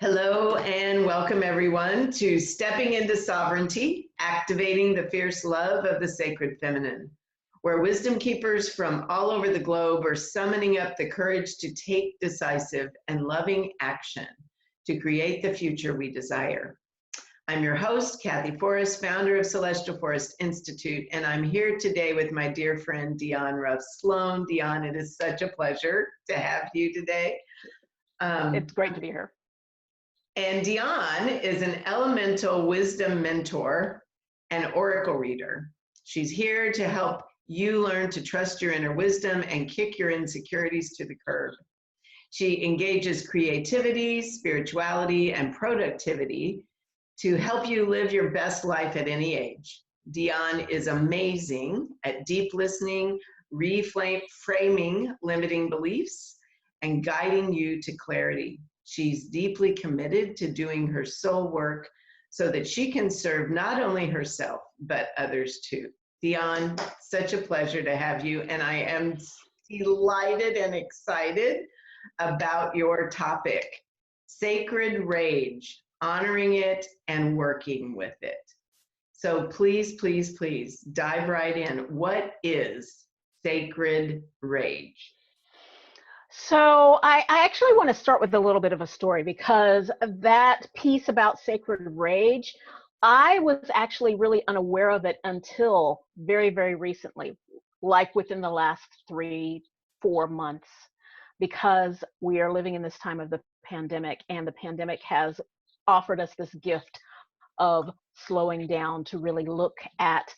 Hello and welcome everyone to Stepping into Sovereignty, Activating the Fierce Love of the Sacred Feminine, where wisdom keepers from all over the globe are summoning up the courage to take decisive and loving action to create the future we desire. I'm your host, Kathy Forrest, founder of Celestial Forest Institute, and I'm here today with my dear friend, Dionne Ruff-Sloan. Dionne, it is such a pleasure to have you today. It's great to be here. And Dionne is an elemental wisdom mentor and oracle reader. She's here to help you learn to trust your inner wisdom and kick your insecurities to the curb. She engages creativity, spirituality, and productivity to help you live your best life at any age. Dionne is amazing at deep listening, reframing limiting beliefs, and guiding you to clarity. She's deeply committed to doing her soul work so that she can serve not only herself, but others too. Dionne, such a pleasure to have you, and I am delighted and excited about your topic, Sacred Rage, honoring it and working with it. So please, please, please dive right in. What is Sacred Rage? So I actually want to start with a little bit of a story, because that piece about sacred rage, I was actually really unaware of it until very, very recently, like within the last 3-4 months, because we are living in this time of the pandemic, and the pandemic has offered us this gift of slowing down to really look at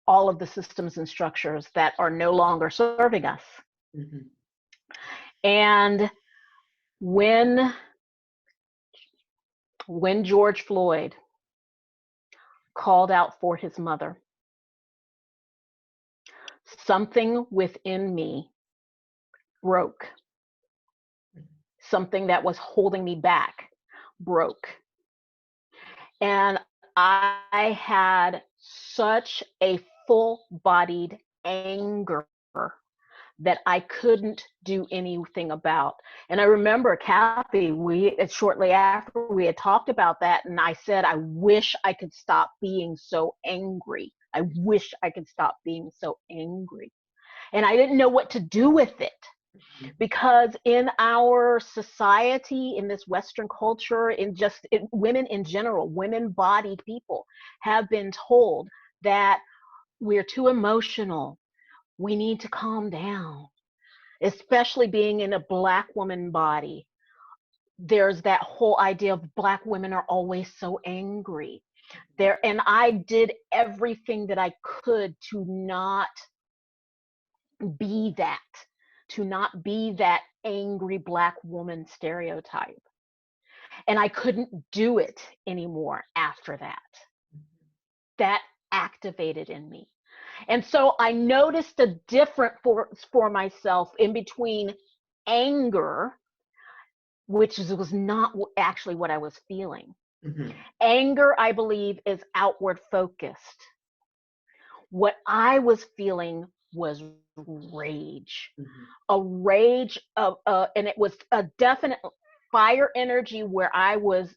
all of the systems and structures that are no longer serving us. Mm-hmm. And when George Floyd called out for his mother, something within me broke. Something that was holding me back broke. And I had such a full-bodied anger that I couldn't do anything about. And I remember, Kathy, shortly after we had talked about that, and I said, I wish I could stop being so angry. I wish I could stop being so angry. And I didn't know what to do with it, because in our society, in this Western culture, women in general, women-bodied people have been told that we're too emotional. We need to calm down, especially being in a Black woman body. There's that whole idea of Black women are always so angry. And I did everything that I could to not be that angry Black woman stereotype. And I couldn't do it anymore after that. That activated in me. And so I noticed a difference for myself in between anger, which was not actually what I was feeling. Mm-hmm. Anger, I believe, is outward focused. What I was feeling was rage, a rage of, and it was a definite fire energy where I was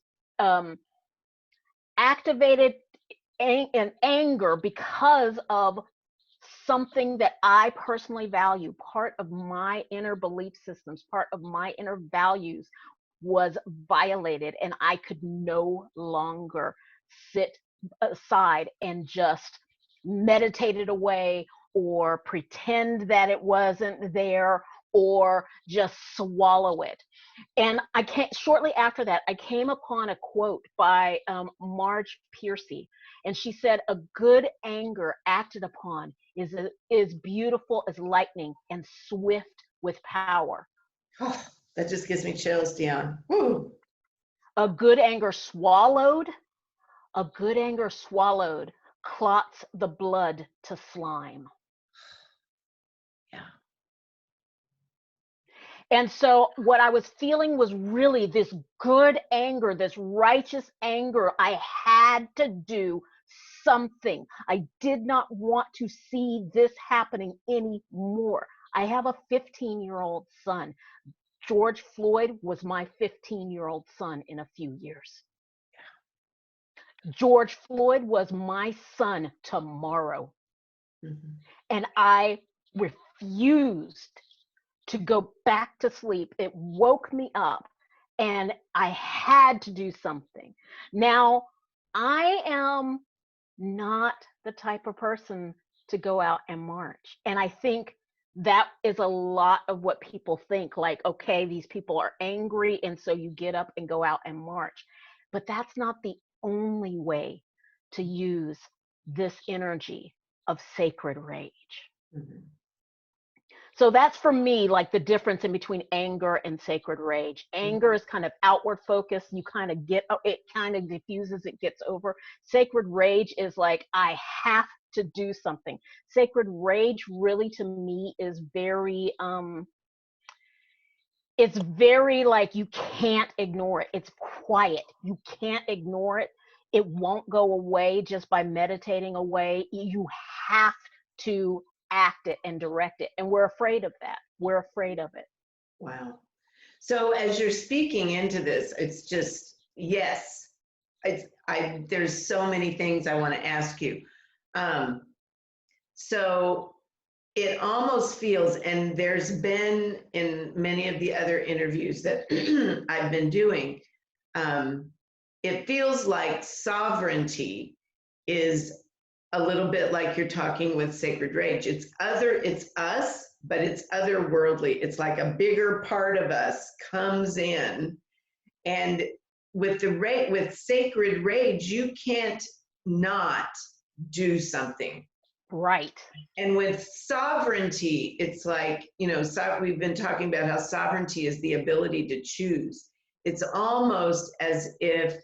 activated in anger because of something that I personally value. Part of my inner belief systems, part of my inner values was violated, and I could no longer sit aside and just meditate it away or pretend that it wasn't there or just swallow it. And shortly after that, I came upon a quote by Marge Piercy, and she said, "A good anger acted upon is beautiful as lightning and swift with power." Oh, that just gives me chills, Dionne. Woo. A good anger swallowed clots the blood to slime. Yeah. And so what I was feeling was really this good anger, this righteous anger. I had to do something. I did not want to see this happening anymore. I have a 15-year-old son. George Floyd was my 15-year-old son in a few years. George Floyd was my son tomorrow. Mhm. And I refused to go back to sleep. It woke me up and I had to do something. Now, I am not the type of person to go out and march. And I think that is a lot of what people think, like, okay, these people are angry, and so you get up and go out and march. But that's not the only way to use this energy of sacred rage. Mhm. So that's for me, like the difference in between anger and sacred rage. Anger is kind of outward focused. You kind of get, it kind of diffuses, it gets over. Sacred rage is like, I have to do something. Sacred rage really to me is it's very like, you can't ignore it. It's quiet. You can't ignore it. It won't go away just by meditating away. You have to act it and direct it. And we're afraid of that. We're afraid of it. Wow. So as you're speaking into this, it's just, yes, there's so many things I want to ask you. So it almost feels, and there's been in many of the other interviews that I've been doing, it feels like sovereignty is a little bit like you're talking with sacred rage. It's us, but it's otherworldly. It's like a bigger part of us comes in, and with sacred rage, you can't not do something. Right. And with sovereignty, it's like, we've been talking about how sovereignty is the ability to choose. It's almost as if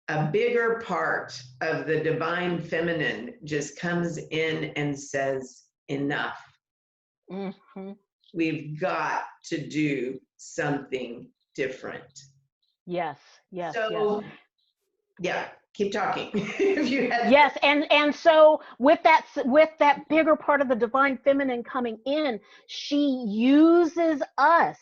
a bigger part of the divine feminine just comes in and says, enough. Mm-hmm. We've got to do something different. Yes, yes, So, yes. yeah, keep talking. If you had Yes, and so with that bigger part of the divine feminine coming in, she uses us.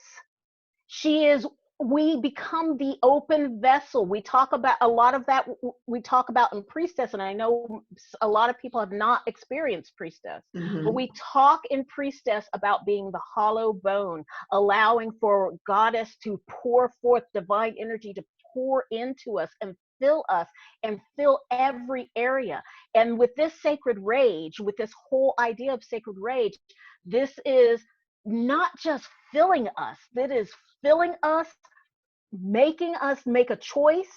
We become the open vessel. We talk about a lot of that, we talk about in Priestess, and I know a lot of people have not experienced Priestess, but we talk in Priestess about being the hollow bone, allowing for Goddess to pour forth divine energy, to pour into us and fill us and fill every area. And with this sacred rage, with this whole idea of sacred rage, this is not just filling us, that is filling us, making us make a choice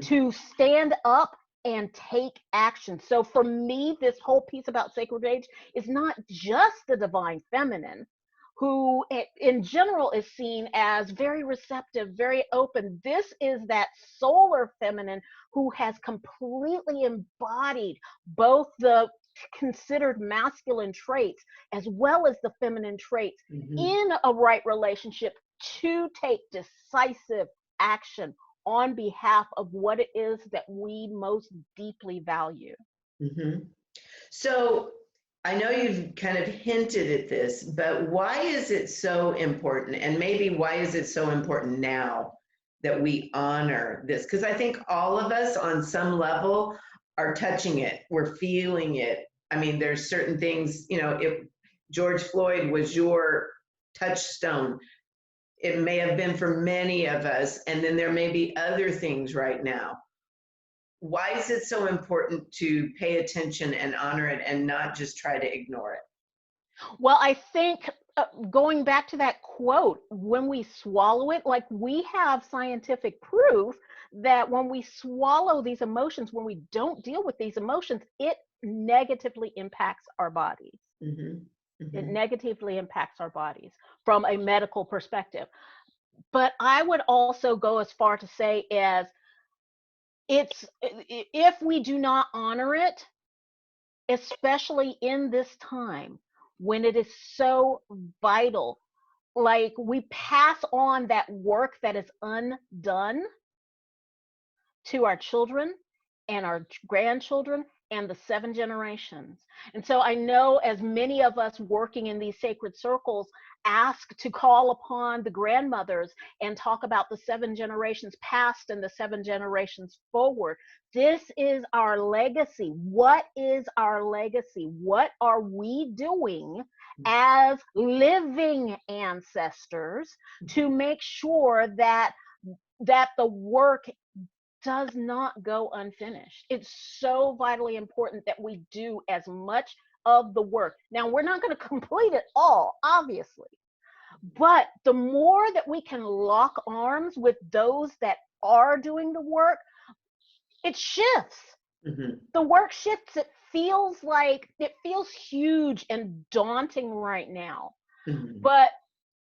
to stand up and take action. So for me, this whole piece about sacred rage is not just the divine feminine, who in general is seen as very receptive, very open. This is that solar feminine who has completely embodied both the considered masculine traits as well as the feminine traits in a right relationship to take decisive action on behalf of what it is that we most deeply value. So I know you've kind of hinted at this, but why is it so important? And maybe why is it so important now that we honor this? Because I think all of us on some level are touching it, we're feeling it. I mean, there's certain things, if George Floyd was your touchstone, it may have been for many of us, and then there may be other things right now. Why is it so important to pay attention and honor it and not just try to ignore it? Well, I think going back to that quote, when we swallow it, like we have scientific proof that when we swallow these emotions, when we don't deal with these emotions, it negatively impacts our bodies. It negatively impacts our bodies from a medical perspective. But I would also go as far to say as if we do not honor it, especially in this time when it is so vital, like we pass on that work that is undone to our children and our grandchildren and the 7 generations. And so I know as many of us working in these sacred circles, ask to call upon the grandmothers and talk about the 7 generations past and the 7 generations forward. This is our legacy. What is our legacy? What are we doing as living ancestors to make sure that the work does not go unfinished? It's so vitally important that we do as much of the work. Now, we're not going to complete it all, obviously, but the more that we can lock arms with those that are doing the work, it shifts. The work shifts. It feels huge and daunting right now. But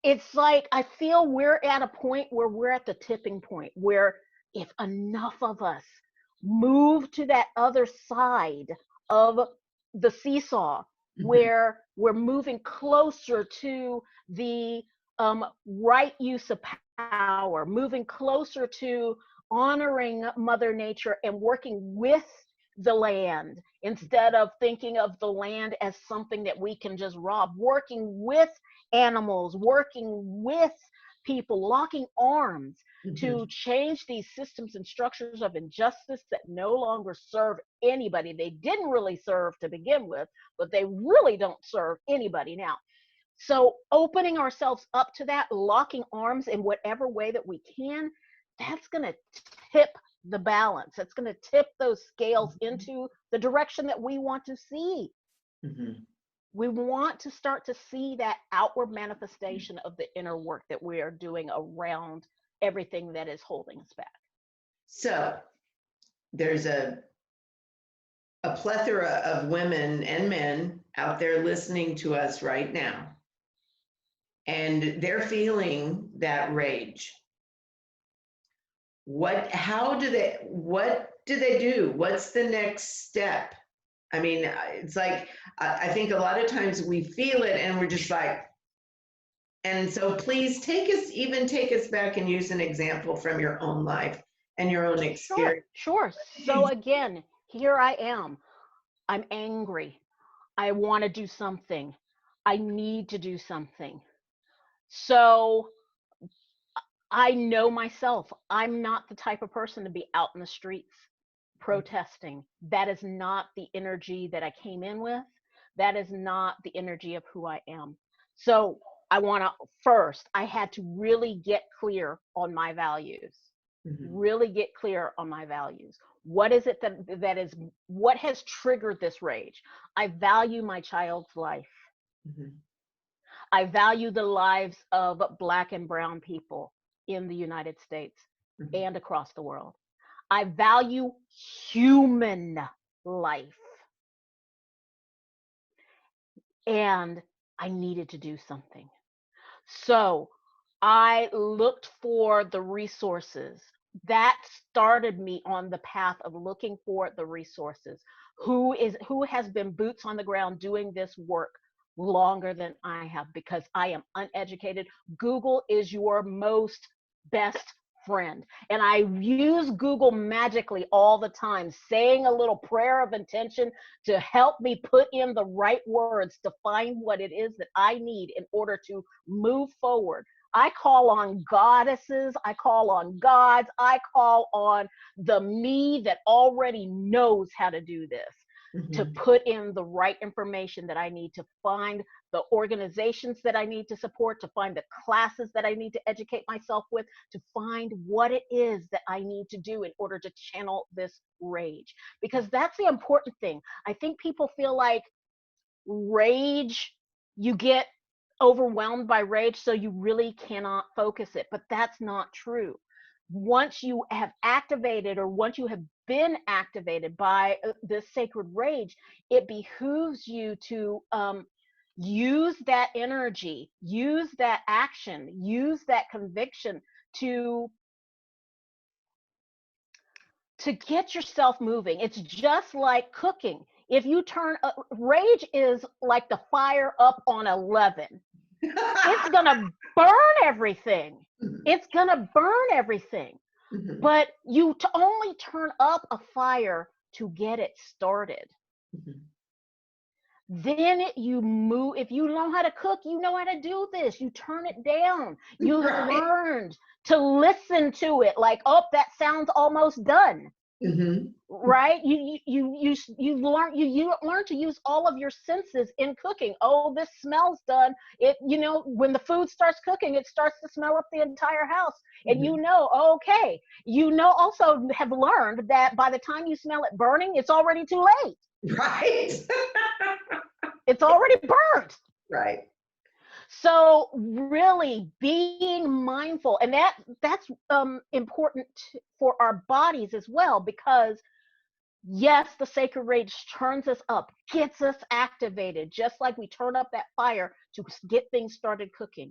it's like, I feel we're at a point where we're at the tipping point, where if enough of us move to that other side of the seesaw, where we're moving closer to the right use of power, moving closer to honoring Mother Nature and working with the land instead of thinking of the land as something that we can just rob, working with animals, working with people, locking arms to change these systems and structures of injustice that no longer serve anybody. They didn't really serve to begin with, but they really don't serve anybody now. So opening ourselves up to that, locking arms in whatever way that we can, that's going to tip the balance. That's going to tip those scales into the direction that we want to see. We want to start to see that outward manifestation of the inner work that we are doing around everything that is holding us back. So there's a plethora of women and men out there listening to us right now, and they're feeling that rage. What do they do? What's the next step? I mean, it's like, I think a lot of times we feel it and we're just like, and so please take us back and use an example from your own life and your own experience. Sure. So again, here I am. I'm angry. I want to do something. I need to do something. So I know myself. I'm not the type of person to be out in the streets protesting. That is not the energy that I came in with. That is not the energy of who I am. So I had to really get clear on my values. Really get clear on my values. What is it what has triggered this rage? I value my child's life. I value the lives of Black and brown people in the United States and across the world. I value human life. And I needed to do something. So I looked for the resources. That started me on the path of looking for the resources. Who has been boots on the ground doing this work longer than I have, because I am uneducated. Google is your most best friend. And I use Google magically all the time, saying a little prayer of intention to help me put in the right words to find what it is that I need in order to move forward. I call on goddesses, I call on gods, I call on the me that already knows how to do this. To put in the right information that I need, to find the organizations that I need to support, to find the classes that I need to educate myself with, to find what it is that I need to do in order to channel this rage. Because that's the important thing. I think people feel like rage, you get overwhelmed by rage, so you really cannot focus it. But that's not true. Once you have activated, or once you have been activated by this sacred rage, it behooves you to use that energy, use that action, use that conviction to get yourself moving. It's just like cooking. If you rage is like the fire up on 11. It's gonna burn everything. It's gonna burn everything. But you only turn up a fire to get it started. Then you move. If you know how to cook, you know how to do this. You turn it down. You have Right. learned to listen to it like, oh, that sounds almost done. Mm-hmm. Right? You learn to use all of your senses in cooking. Oh, this smells done. When the food starts cooking, it starts to smell up the entire house. And Mm-hmm. okay, also have learned that by the time you smell it burning, it's already too late. Right. It's already burnt. Right. So really being mindful, and that's important for our bodies as well, because yes, the sacred rage turns us up, gets us activated, just like we turn up that fire to get things started cooking.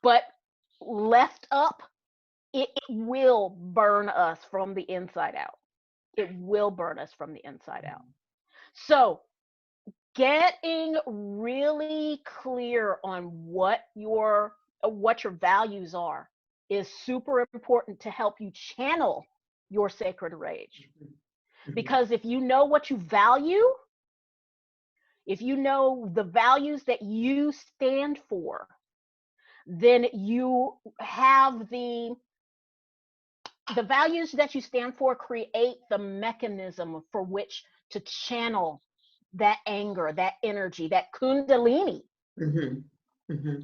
But left up, it will burn us from the inside out. It will burn us from the inside out. So getting really clear on what your values are is super important to help you channel your sacred rage. Mm-hmm. Because if you know what you value, if you know the values that you stand for, then you have the values that you stand for create the mechanism for which to channel that anger, that energy, that kundalini Mm-hmm. Mm-hmm.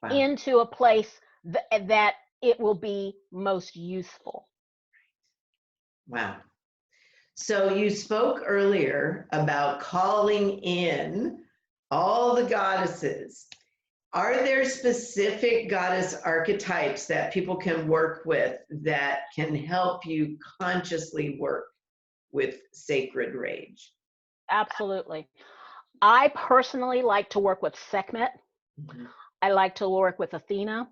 Wow. into a place that it will be most useful. Wow. So you spoke earlier about calling in all the goddesses. Are there specific goddess archetypes that people can work with that can help you consciously work with sacred rage? Absolutely. I personally like to work with Sekhmet. Mm-hmm. I like to work with Athena.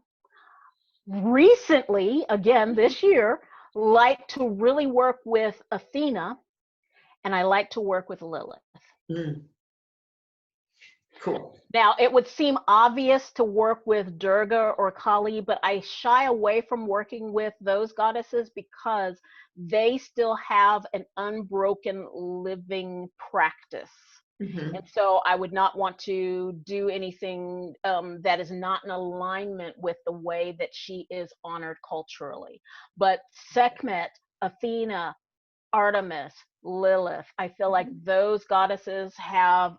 Recently, again this year, like to really work with Athena, and I like to work with Lilith. Mm. Cool. Now, it would seem obvious to work with Durga or Kali, but I shy away from working with those goddesses because they still have an unbroken living practice. Mm-hmm. And so I would not want to do anything that is not in alignment with the way that she is honored culturally. But Sekhmet, Athena, Artemis, Lilith, I feel like those goddesses have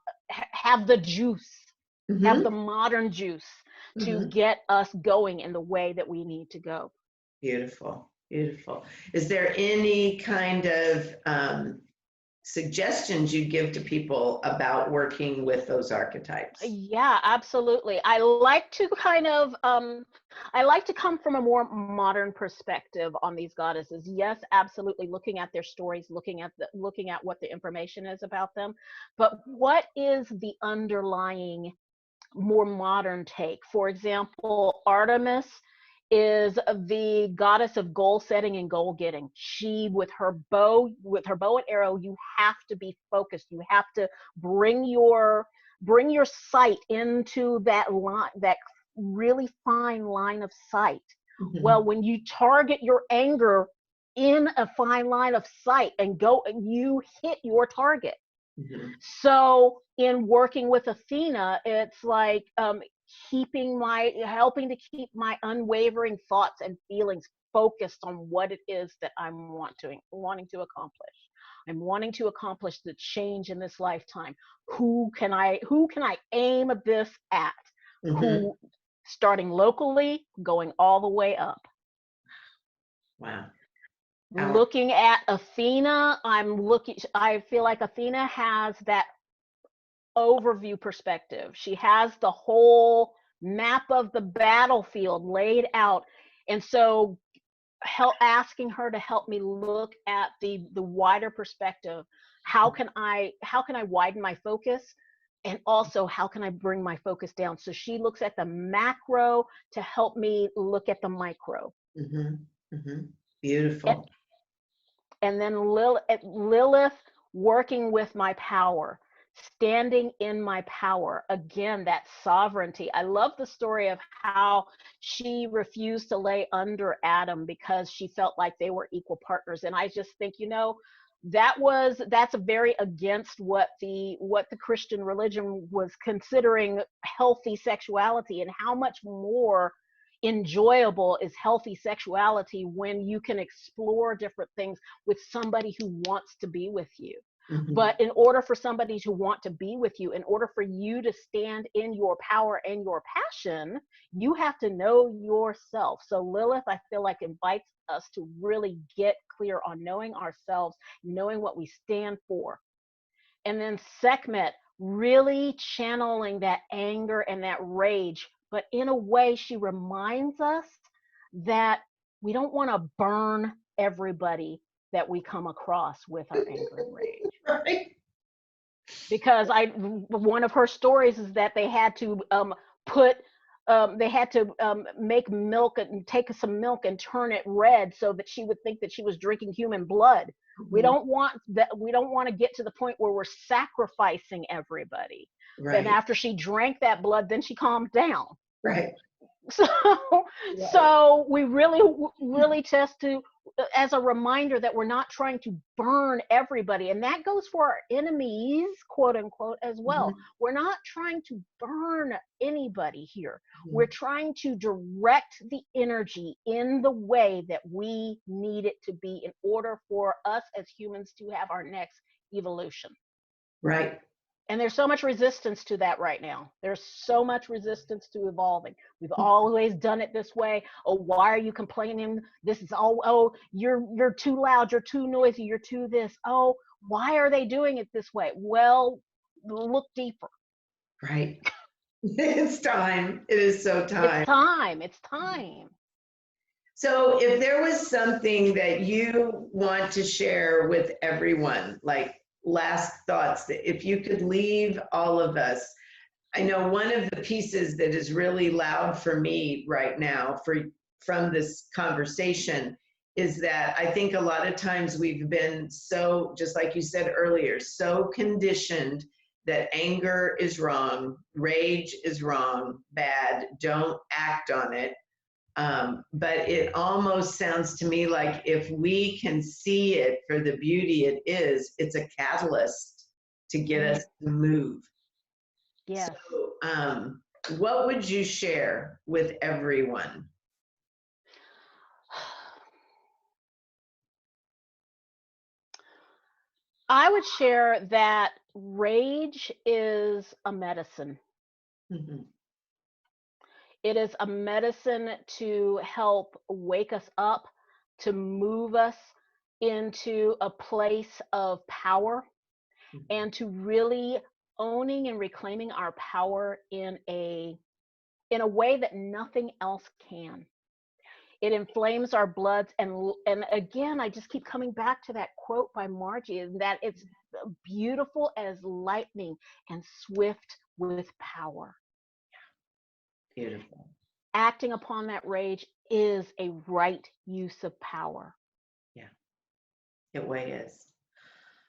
the juice, have Mm-hmm. the modern juice to Mm-hmm. get us going in the way that we need to go. Beautiful. Beautiful. Is there any kind of suggestions you give to people about working with those archetypes? Yeah, absolutely. I like to come from a more modern perspective on these goddesses. Yes, absolutely, looking at their stories, looking at what the information is about them, but what is the underlying more modern take? For example, Artemis is the goddess of goal setting and goal getting. She, with her bow and arrow, you have to be focused. You have to bring your sight into that line, that really fine line of sight. Mm-hmm. Well, when you target your anger in a fine line of sight and you hit your target. Mm-hmm. So in working with Athena, it's like helping to keep my unwavering thoughts and feelings focused on what it is that I'm wanting to accomplish. I'm wanting to accomplish the change in this lifetime. Who can I aim this at? Mm-hmm. Who, starting locally, going all the way up. Wow. Looking at Athena, I feel like Athena has that overview perspective. She has the whole map of the battlefield laid out. And so asking her to help me look at the wider perspective. How can I widen my focus? And also, how can I bring my focus down? So she looks at the macro to help me look at the micro. Mm-hmm. Mm-hmm. Beautiful. And then Lilith working with my power, standing in my power. Again, that sovereignty. I love the story of how she refused to lay under Adam because she felt like they were equal partners. And I just think, that's a very against what the Christian religion was considering healthy sexuality, and how much more enjoyable is healthy sexuality when you can explore different things with somebody who wants to be with you. Mhm. But in order for somebody to want to be with you, in order for you to stand in your power and your passion, you have to know yourself. So Lilith, I feel like, invites us to really get clear on knowing ourselves, knowing what we stand for. And then Sekhmet, really channeling that anger and that rage, but in a way she reminds us that we don't want to burn everybody that we come across with our anger and rage. Right. Because one of her stories is that they had to make milk and take some milk and turn it red so that she would think that she was drinking human blood. Mm-hmm. We don't want that. We don't want to get to the point where we're sacrificing everybody. Right. And after she drank that blood, then she calmed down. Right. So, Yeah. so we really test to, as a reminder that we're not trying to burn everybody. And that goes for our enemies, quote unquote, as well. Mhm. We're not trying to burn anybody here. Mhm. We're trying to direct the energy in the way that we need it to be in order for us as humans to have our next evolution. Right. And there's so much resistance to that right now. There's so much resistance to evolving. We've always done it this way. Oh, why are you complaining? This is all, oh, you're too loud, you're too noisy, you're too this. Oh, why are they doing it this way? Well, look deeper. Right. It's time. It is so time. It's time. It's time. So if there was something that you want to share with everyone, like last thoughts, that if you could leave all of us, I know one of the pieces that is really loud for me right now from this conversation is that I think a lot of times we've been so, just like you said earlier, so conditioned that anger is wrong, rage is wrong, bad, don't act on it. But it almost sounds to me like if we can see it for the beauty it is, it's a catalyst to get us to move. Yes. So, what would you share with everyone? I would share that rage is a medicine. Mhm. It is a medicine to help wake us up, to move us into a place of power, Mhm. and to really owning and reclaiming our power in a way that nothing else can. It inflames our bloods, and again, I just keep coming back to that quote by Margie, and that it's beautiful as lightning and swift with power. Beautiful. Acting upon that rage is a right use of power. Yeah, it way is.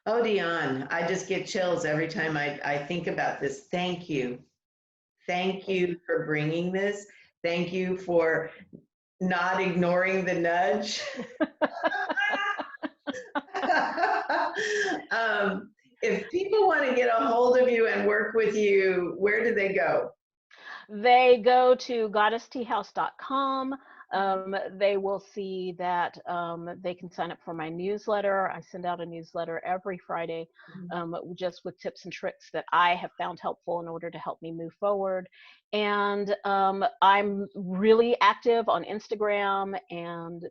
Oh, Dionne, I just get chills every time I think about this. Thank you. Thank you for bringing this. Thank you for not ignoring the nudge. If people want to get a hold of you and work with you, where do they go? They go to goddessteahouse.com. They will see that they can sign up for my newsletter. I send out a newsletter every Friday, just with tips and tricks that I have found helpful in order to help me move forward. And I'm really active on Instagram, and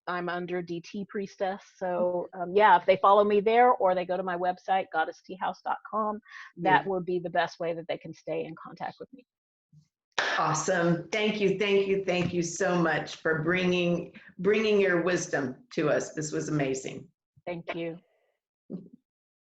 I'm under DT Priestess. So yeah, if they follow me there or they go to my website, goddessteahouse.com, that would be the best way that they can stay in contact with me. Awesome. Thank you. Thank you. Thank you so much for bringing your wisdom to us. This was amazing. Thank you.